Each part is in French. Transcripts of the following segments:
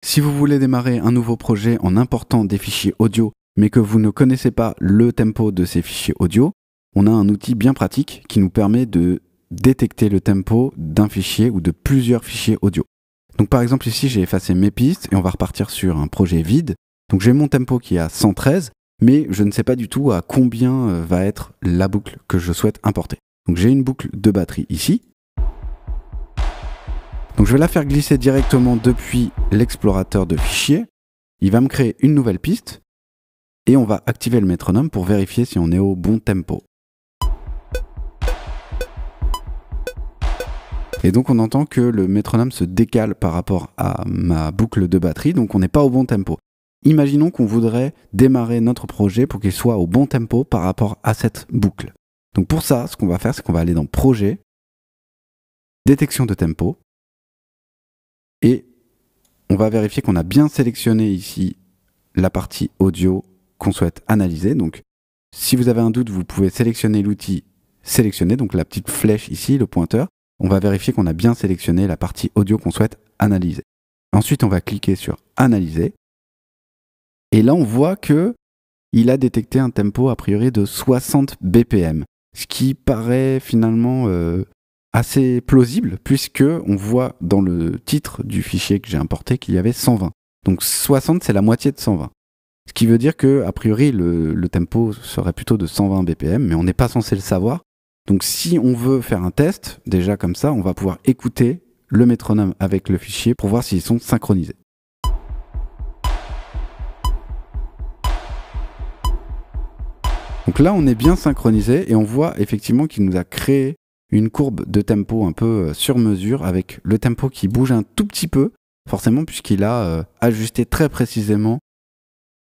Si vous voulez démarrer un nouveau projet en important des fichiers audio, mais que vous ne connaissez pas le tempo de ces fichiers audio, on a un outil bien pratique qui nous permet de détecter le tempo d'un fichier ou de plusieurs fichiers audio. Donc par exemple ici j'ai effacé mes pistes et on va repartir sur un projet vide. Donc j'ai mon tempo qui est à 113, mais je ne sais pas du tout à combien va être la boucle que je souhaite importer. Donc j'ai une boucle de batterie ici. Donc je vais la faire glisser directement depuis l'explorateur de fichiers. Il va me créer une nouvelle piste et on va activer le métronome pour vérifier si on est au bon tempo. Et donc on entend que le métronome se décale par rapport à ma boucle de batterie, donc on n'est pas au bon tempo. Imaginons qu'on voudrait démarrer notre projet pour qu'il soit au bon tempo par rapport à cette boucle. Donc pour ça, ce qu'on va faire, c'est qu'on va aller dans Projet, Détection de tempo, et on va vérifier qu'on a bien sélectionné ici la partie audio qu'on souhaite analyser. Donc si vous avez un doute, vous pouvez sélectionner l'outil Sélectionner, donc la petite flèche ici, le pointeur. On va vérifier qu'on a bien sélectionné la partie audio qu'on souhaite analyser. Ensuite, on va cliquer sur Analyser. Et là, on voit qu'il a détecté un tempo a priori de 60 BPM, ce qui paraît finalement assez plausible, puisque on voit dans le titre du fichier que j'ai importé qu'il y avait 120. Donc 60, c'est la moitié de 120. Ce qui veut dire que a priori, le tempo serait plutôt de 120 BPM, mais on n'est pas censé le savoir. Donc si on veut faire un test, déjà comme ça, on va pouvoir écouter le métronome avec le fichier pour voir s'ils sont synchronisés. Donc là, on est bien synchronisé et on voit effectivement qu'il nous a créé une courbe de tempo un peu sur mesure avec le tempo qui bouge un tout petit peu, forcément puisqu'il a ajusté très précisément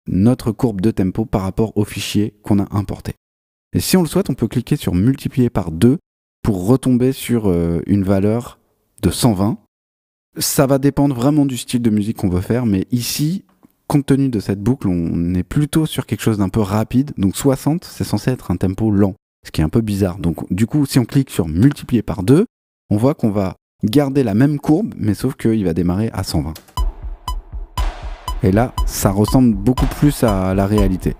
notre courbe de tempo par rapport au fichier qu'on a importé. Et si on le souhaite, on peut cliquer sur multiplier par 2 pour retomber sur une valeur de 120. Ça va dépendre vraiment du style de musique qu'on veut faire, mais ici, compte tenu de cette boucle, on est plutôt sur quelque chose d'un peu rapide. Donc 60, c'est censé être un tempo lent, ce qui est un peu bizarre. Donc du coup, si on clique sur multiplier par 2, on voit qu'on va garder la même courbe, mais sauf qu'il va démarrer à 120. Et là, ça ressemble beaucoup plus à la réalité.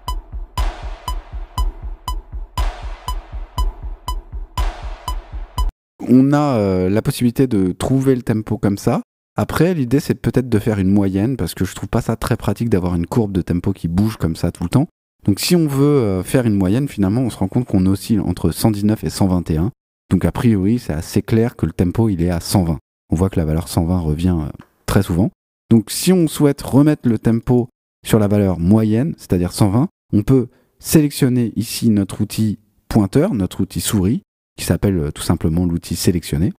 On a la possibilité de trouver le tempo comme ça. Après, l'idée, c'est peut-être de faire une moyenne, parce que je trouve pas ça très pratique d'avoir une courbe de tempo qui bouge comme ça tout le temps. Donc si on veut faire une moyenne, finalement, on se rend compte qu'on oscille entre 119 et 121. Donc a priori, c'est assez clair que le tempo, il est à 120. On voit que la valeur 120 revient très souvent. Donc si on souhaite remettre le tempo sur la valeur moyenne, c'est-à-dire 120, on peut sélectionner ici notre outil pointeur, notre outil souris, qui s'appelle tout simplement l'outil sélectionner.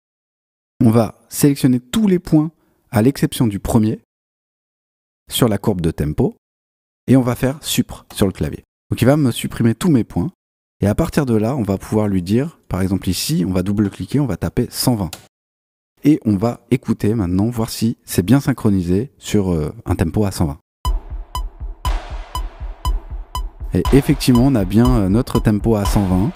On va sélectionner tous les points à l'exception du premier sur la courbe de tempo et on va faire Supr sur le clavier. Donc il va me supprimer tous mes points et à partir de là, on va pouvoir lui dire, par exemple ici, on va double-cliquer, on va taper 120. Et on va écouter maintenant, voir si c'est bien synchronisé sur un tempo à 120. Et effectivement, on a bien notre tempo à 120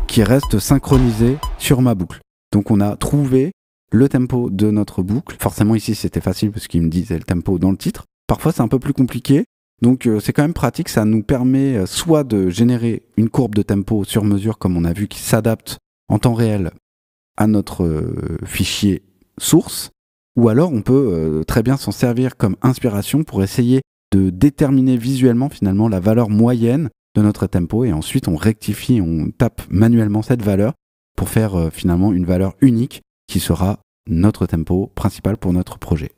qui reste synchronisé sur ma boucle. Donc on a trouvé le tempo de notre boucle. Forcément ici c'était facile parce qu'il me disait le tempo dans le titre. Parfois c'est un peu plus compliqué. Donc c'est quand même pratique, ça nous permet soit de générer une courbe de tempo sur mesure comme on a vu qui s'adapte en temps réel à notre fichier source, ou alors on peut très bien s'en servir comme inspiration pour essayer de déterminer visuellement finalement la valeur moyenne de notre tempo et ensuite on rectifie, on tape manuellement cette valeur pour faire finalement une valeur unique qui sera notre tempo principal pour notre projet.